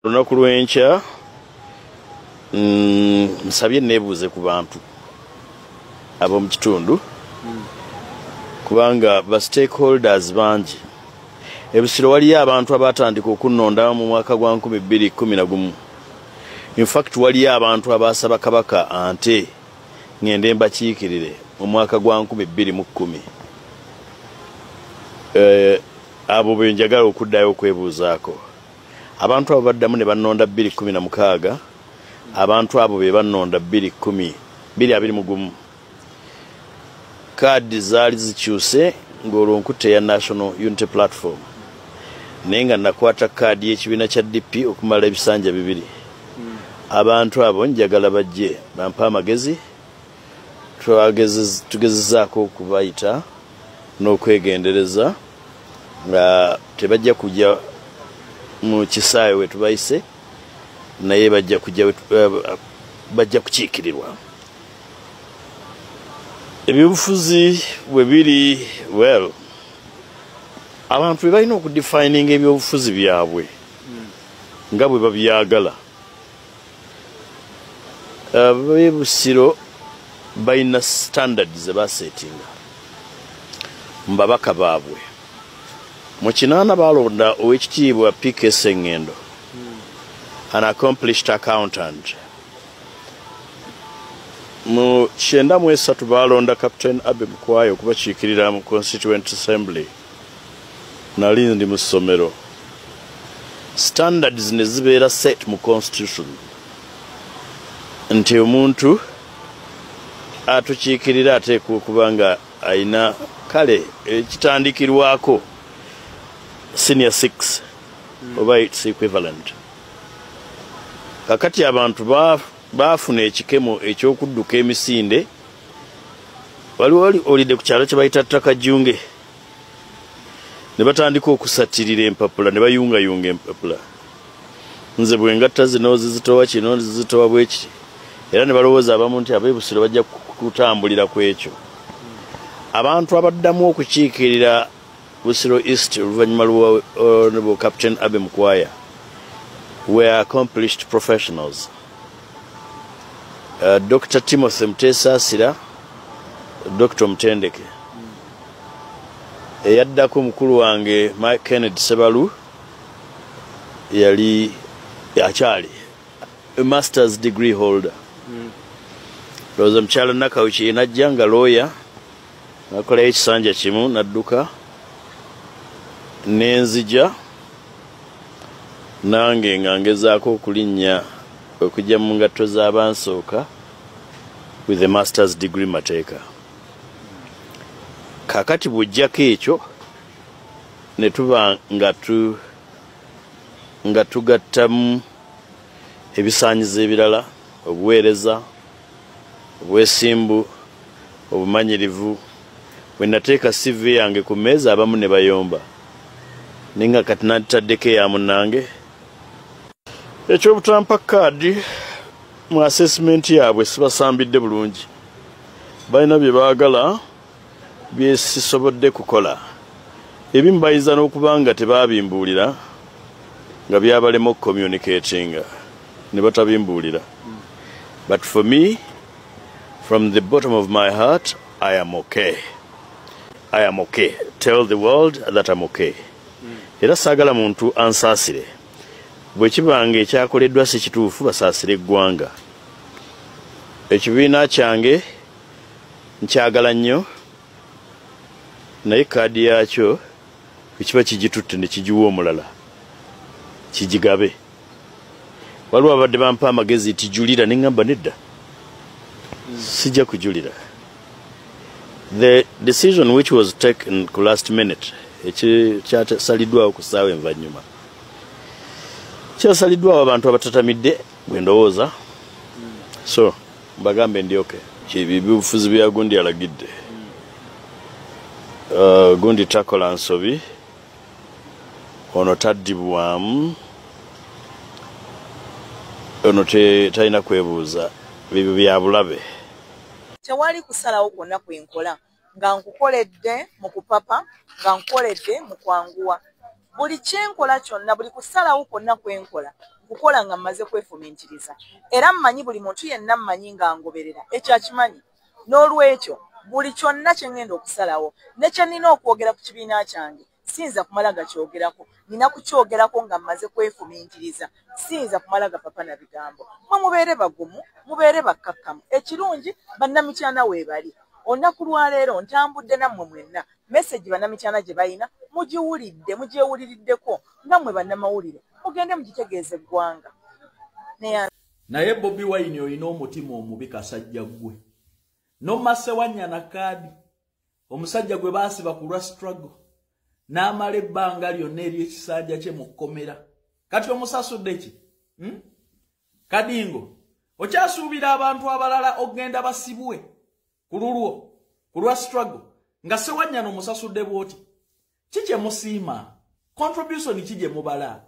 Lunaku lw'enkya nsabye neebuuze ku bantu ab'omu kitundu kubanga ba stakeholders bangi. E Busiro waliyo abantu abatandika okunnonda mu mwaka gwa 2011. In fact waliyo abantu abasaba Kabaka ante ngende mbakiikirire mu mwaka gwa 2010. Abo be njagala okuddayo okwebuuzaako. Abantu abo baddamu ne bannonda 2016, abantu abo be bannonda 2021. Kaadi zaali zikyuse ng'olwo nkute ya National Unity Platform. Naye nga nakwata kaadi y'ekibiina kya DP okumala ebisanja 2. Abantu abo njagala bajje bampa amagezi tugezezaako okubayita n'okwegendereza nga tebajja kujja mu kisaawe we tubayise naye bajja kukiikirirwa. Ebyobufuzi bwe biri abantu be balina okudefininga ebyobufuzi byabwe nga bwe babyagala. Ab'e Busiro balina standards ze basetinga mu babaka baabwe. Mu kinaana balonda Oweekitiibwa P.K. Sengendo, an accomplished accountant. Mu 93 balonda Captain Abe Mukwaya okubakiikirira mu Constituent Assembly. Nali ndi mu ssomero. Standards ne zibeera set mu Constitution nti omuntu atukiikirira ateekwa okuba nga ayina kale ekitandikirwako senior 6 oba its equivalent. Kakati abantu baafuna ekikemo eky'okudduka emisinde. Wali olidde ku kyalo kye bayita Takajunge ne batandika okusatirira empapula ne bayungayunga empapula. Nze bwe ngatta zino zizitowa kino zizitowa bweki era ne balowooza abamu nti ab'e Busiro bajja kutambulira ku ekyo. Abantu abaddamu okukiikirira Busiro East oluvannyuma lwa Honorable Captain Abe Mukwaya were accomplished professionals. Dr. Timothy Mutesa, Dr. Mtendeke. Eyaddako mukulu wange Mike Kennedy Sebalu yali akyali a master's degree holder. Loza mchala Nakawuki najja nga lawyer nakola ekisanja kimu nadduka nenzija nange nga ngezaako okulinnya okujja mu ngatto z'abansooka with a master's degree mateeka. Kakati bw'ojjako ekyo ne tuba nga tugattamu ebisaanyizo ebirala, obuweereza, obwesimbu, obumanyirivu. Bwe nateeka CV yange ku mmeeza abamu ne bayomba. Ninga kati nataddeko eya munnange. Ekyobutampa kaadi mu assessment yaabwe sibasambidde bulungi. Balina bye baagala bye sisobodde kukola. Ebimu bayinza n'okuba nga tebabimbuulira nga byabalema communicating ne batabimbuulira. But for me, from the bottom of my heart, I am okay. I am okay. Tell the world that I'm okay. Era saagala muntu ansaasire. Bwe kibanga ekyakoleddwa si kituufu basaasire eggwanga. Ekibiina kyange nkyagala nnyo naye kaadi yaakyo ekiba kigitutte ne kigiwa omulala kigigabe. Waliwo abadde bampa amagezi tijulira ne ngamba nedda. Sijja kujulira. The decision which was taken ku last minute kyasaliddwawo ku ssaawa envannyuma kyasaliddwawo abantu abatatamidde bwe ndowooza. So mbagambe ndi okay. Ebibufuzi bya Gundi alagidde. Gundi takola nsobi ono taddibwamu ono talina kwebuuza bibyo bya bulabe. Tewali kusalawo kwonna kwenkola nga nkukoledde mu kupapa nga nkukoledde mu kwanguwa. Buli kyenkola kyonna buli kusalawo kwonna kwenkola kukola nga mmaze kwefumiitiriza era mmanyi buli muntu yenna mmanyi nga ngoberera ekyo akimanyi n'olwekyo buli kyonna kye ngenda okusalawo ne kye nnina okwogera ku kibiina kyange siyinza kumala gakyogerako nina kukyogerako nga mmaze kwefumiitiriza siyinza kumala gapapa na bigambo mwe mubeere bagumu mubeere bakkakkamu ekirungi bannamityana weebali olunaku lwaleero ntambudde nammwe mwenna meseji bannamityana gye balina mugiwulidde mugyewuliriddeko nammwe bannamawulire mugende mugitegeeza eggwanga naye Bobi Wine olina omutima omubi Kasajja gwe Sewanyana Kaadi omusajja gwe baasiba ku lwa struggle n'amala ebbanga lyonna ery'ekisajja kye mu kkomera kati omusasudde ki Kadingo okyasuubira abantu abalala ogenda basibwe ku lwa struggle nga Sewanyana omusasudde bwoti ki kye musiima contribution ki gye mubala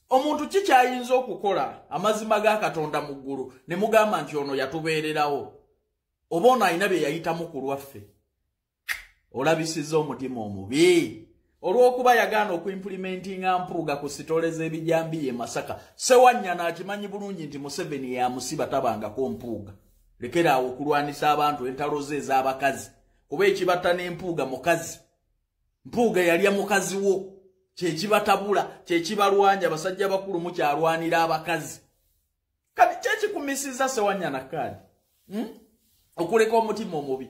omuntu ki kyayinza okukola amazima ga Katonda mu ggulu ne mugamba nti ono yatubeererawo oba ono alina bye yayitamu ku lwaffe olabisiza omutima omubi olw'okuba yagaana okuimplementinga mpuuga ku sitole z'ebijambiya e Masaka Sewanyana akimanyi bulungi nti Museveni yamusiba tabangako mpuuga lekeraawo okulwanisa abantu entalo ze ez'abakazi kuba ekibatta n'empuuga mukazi mpuuga yalya mukazi wo kyekibatabula kyekibalwanja basajja bakulu mukyalwanira abakazi kati kyekikumisiza Sewanyana Kaadi okuleka omutima omubi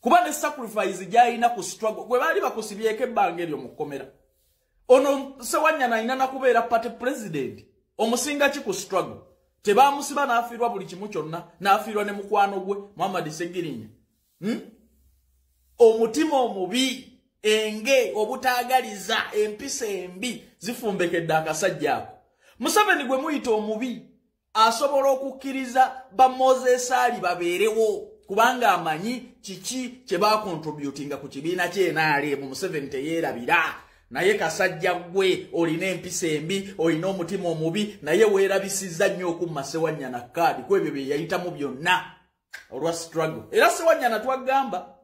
kuba ne sacrifice gy'alina ku struggle gwe baali bakusibyeko ebbanga eryo mu kkomera ono Sewanyana alina nakubeera party president omusinga ki ku struggle tebaamusiba n'afiirwa buli kimu kyonna n'afiirwa ne mukwano gwe Muhammad Segirinya omutima omubi enge obutaagaliza empisa embi zifumbekedde akasajja ako Museveni gwe muyita omubi asobola okukkiriza ba Moses Ali babeerewo kubanga amanyi kiki kye bakontributinga ku kibiina kye NRM Museveni teyeerabira naye Kasajja gwe olina empisa embi olina omutima omubi naye weerabisizza nnyo okumma Sewanyana Kaadi ku ebyo bye yayitamu byonna olwa struggle era Sewanyana twagamba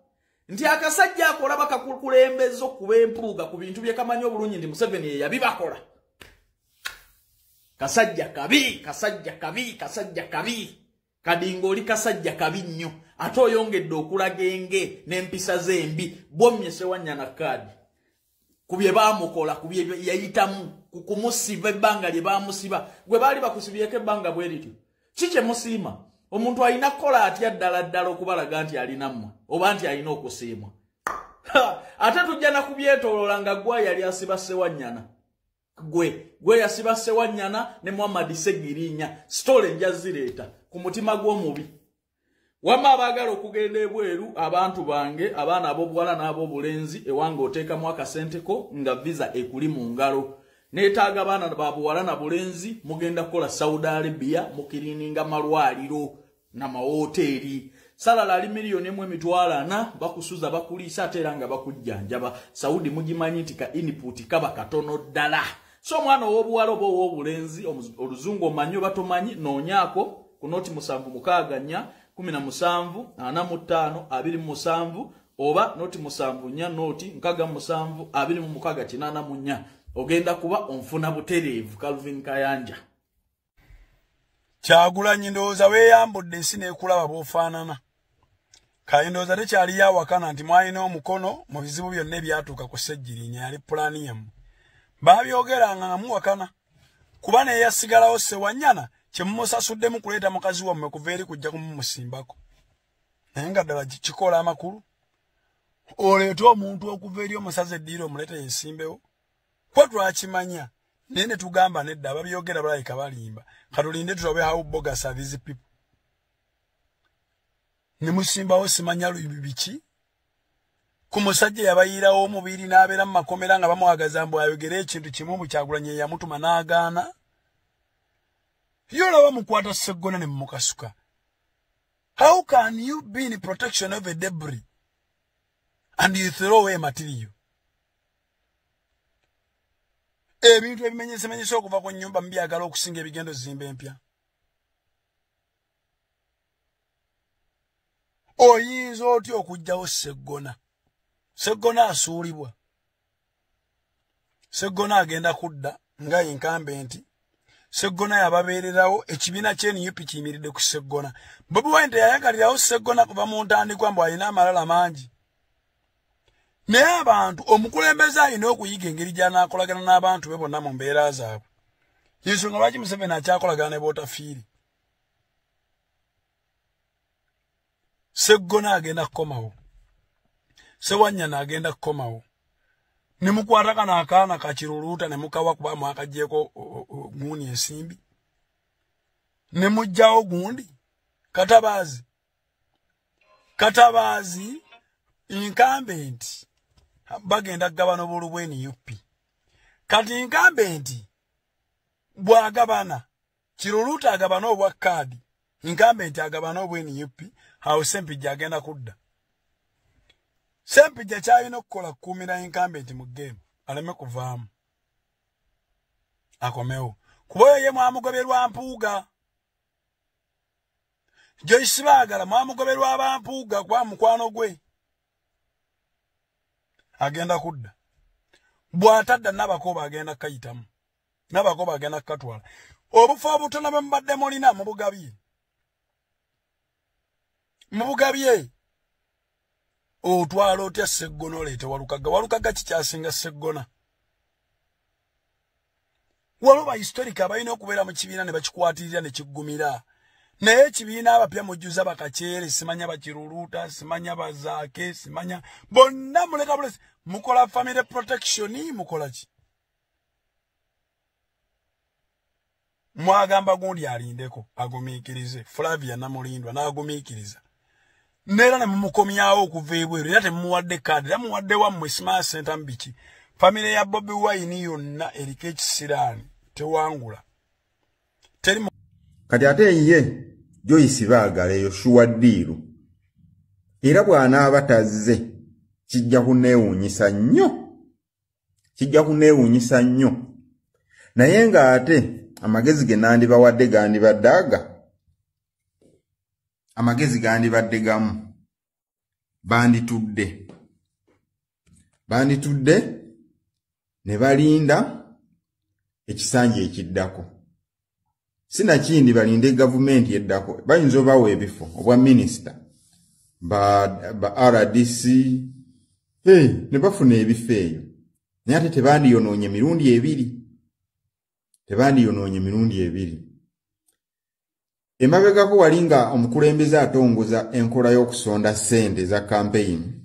nti akasajja akolaba kakulembeza okuba empuuga ku bintu bye kamanyi obulungi nti Museveni ye yabibakola Kasajja kabi Kasajja kabi Kadingo oli Kasajja kabi nnyo ate oyongedde okulaga enge n'empisa zembi bomye Sewanyana Kaadi ku bye baamukola ku bye yayitamu kumusiba ebbanga lye baamusiba gwe baali bakusibyeko ebbanga bwe lityo ki kye musiima omuntu alina kukola atya ddala okubalaga nti alina mmwe oba nti alina okusiimwa ate tujja na kubyetoolola nga gwe yali asiba Sewanyana gwe yasiba Sewanyana ne Muhammad Segirinya stole nja zireeta ku mutima gw'omubi wamma abaagala okugenda ebweru abantu bange abaana ab'obuwala n'ab'obulenzi ewange oteekamu akasenteko nga visa ekuli mu ngalo neetaaga abaana babuwala na bulenzi mugenda kukola Saudi Arabia mukirininga malwaliro na mawoteeri salala ali miliyoni 1.4 bakusuza bakuliisa ate era nga bakujjanjaba Saudi mugimanyi nti ka input kaba katono ddala so mwana ow'obuwala oba ow'obulenzi oluzungu omanyi oba tomanyi noonyaako ku noti 764 17 45 27 oba noti 74 noti 67 26 ogenda kuba onfuna butereevu Calvin Kayanja Kyagulanyi ndowooza weeyambudde ensi n'ekulaba bw'ofaanana kale ndowooza tekyali yawakana nti mwalina omukono mu bizibu byonna ebyatuuka ku Ssegirinya yali pulaani yammwe baabyogeranga nga muwakana kuba naye yasigalawo Sewanyana kye mumusasuddemu kuleeta mukazi wammwe kuva eri kujja kumumusimbako naye nga ddala kikola amakulu oleeta omuntu okuva eri omusazi eddiira omuleeta yensimbewo kwe twakimanya naye ne tugamba nedda ababyogera balayika balimba katulinde tulabe how bogus are these people ne musimbawo simanya luyibi biki ku musajja yabayirawo omubiri n'abeera mu makomera nga bamuwagaza mbu ayogere ekintu kimu mu Kyagulanyi yamutuma n'agaana yolaba mukwata Sseggona ne mumukasuka how can you be in protection of a debris and you throw away material ebintu ebimenyesemenyese okuva ku nnyumba mbyagala okusinga ebigendo zimba empya oyinza otya okugjawo Sseggona asuulibwa Sseggona agenda kudda nga inkambe nti Seggona yababeererawo ekibiina ky'NUP kiyimiridde ku Seggona. Bobi Wine yayagalirawo Seggona kuva mu ntandikwa mbu alina amalala mangi. Naye abantu omukulembeze alina okuyiga engeri gy'anaakolagana n'abantu be bonna mu mbeera zaabwe. Y'ensonga lwaki Museveni akyakolagana ne bootafiiri. Seggona agenda kukomawo. Sewanyana agenda kukomawo. Ne mukwata kana akaana kakiruluuta ne mukawa kuba mwakagyeko guuni ensimbi. Ne mujjawo gundi. Katabaazi incumbent bagenda gabano bulu bweni UP. Kati incumbent bwagabana kiruluuta agabana obwa kadi. Incumbent agabana obweni UP. Hawo Sempijja agenda kudda. Sempijja kyalina okukola kukuumira incumbent mu game aleme kuvaamu akomewo kuba oyo ye mwamugoberwa Mpuuga. Joyce Baagala mwamugoberwa abampuuga kwa mukwano gwe agenda kudda. Bw'atadda Nabakoba agenda kayitamu. Nabakoba agenda katwala. Obufu obutono bwe mbadde mulina mu bugabye otwala otya Seggona oleete Walukaga kikyasinga Seggona. Waliwo historic abalina okubeera mu kibiina ne bakikwatirira ne kiggumira. Naye ekibiina abapya mujjuza bakaceere simanya bakiruluuta simanya bazaake simanya bonna muleka bulesi mukola family protection mukola ki? Mwagamba gundi alindeko agumiikirize Flavia Namulindwa n'agumiikiriza. Nera ne mumukomyawo okuva ebweru era temuwadde kadi era muwadde wammwe Smart Center mbiki. Family ya Bobi Wine yonna eriko ekisiraani tewangula. Kati ate ye Joyce Baagala eyo Shuwaddiiru era bw'anaaba tazze kijja kuneewuunyisa nnyo. Naye ng'ate amagezi ge nandibawadde gandibadde aga. Amagezi gandibadde gamu. Banditudde ne balinda ekisanja ekiddako. Sinakindi balinde gavumenti eddako. Bayinza obawa ebifo obwa minisita ba RDC ne bafuna ebifo eyo. Naye ate tebandiyonoonye mirundi ebiri. Emabegako walinga omukulembeze atongoza enkola y'okusonda ssente za campaign.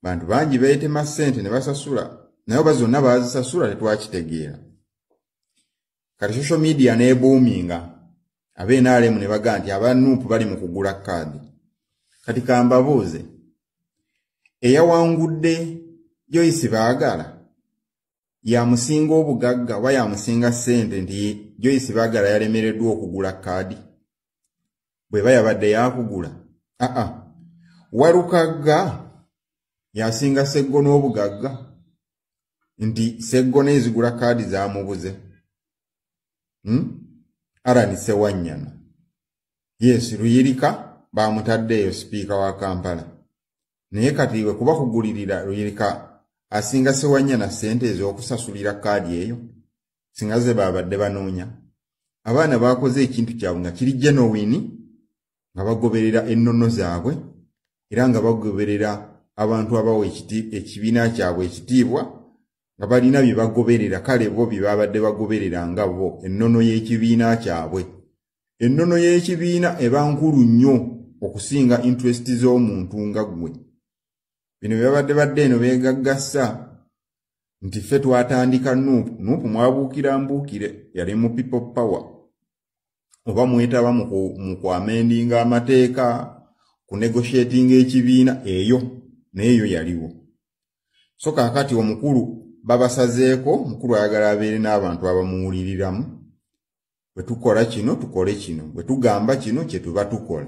Bantu bangi beetema ssente ne basasula. Naye bazonna bazisasula tetwakitegeera. Kati social media neeboominga. NRM ne baga nti abanuupu bali mu kugula kaadi. Kati kambabuuze. Eyawangudde Joyce Baagala yamusinga obugagga wa yamusinga ssente nti Joyce Baagala yalemereddwa okugula kaadi. Bwe bayabadde yakugula. Walukaga yasinga Seggona obugagga nti Seggona ezigula kaadi zaamubuze. Arani Sewanyana. Yes, Ruyirika bamutaddeyo speaker wa Kampala. Naye kati we kuba kugulirira Ruyirika asinga Sewanyana ssente ez'okusasulira kaadi eyo singa ze babadde banoonya. Abaana bakoze ekintu kyabwe nga kiri genuine nga bagoberera ennono zaabwe era nga bagoberera abantu abawo ekibiina kyabwe ekitiibwa nga balina bye bagoberera kale bo bye babadde bagoberera nga bo ennono y'ekibiina kyabwe. Ennono y'ekibiina eba nkulu nnyo okusinga interest z'omuntu nga gwe. Bino byabadde eno beegaggasa nti ffe twatandika Nuupu mwabuukira mbuukire yali mu people power. Oba mwetaba mu kwamendinga amateeka ku negotiating ekibiina eyo neeyo yaliwo. So kaakati omukulu babasazeeko mukulu ayagala abeere n'abantu abamuwuliriramu. Bwe tukola kino tukole kino. Bwe tugamba kino kye tuba tukola.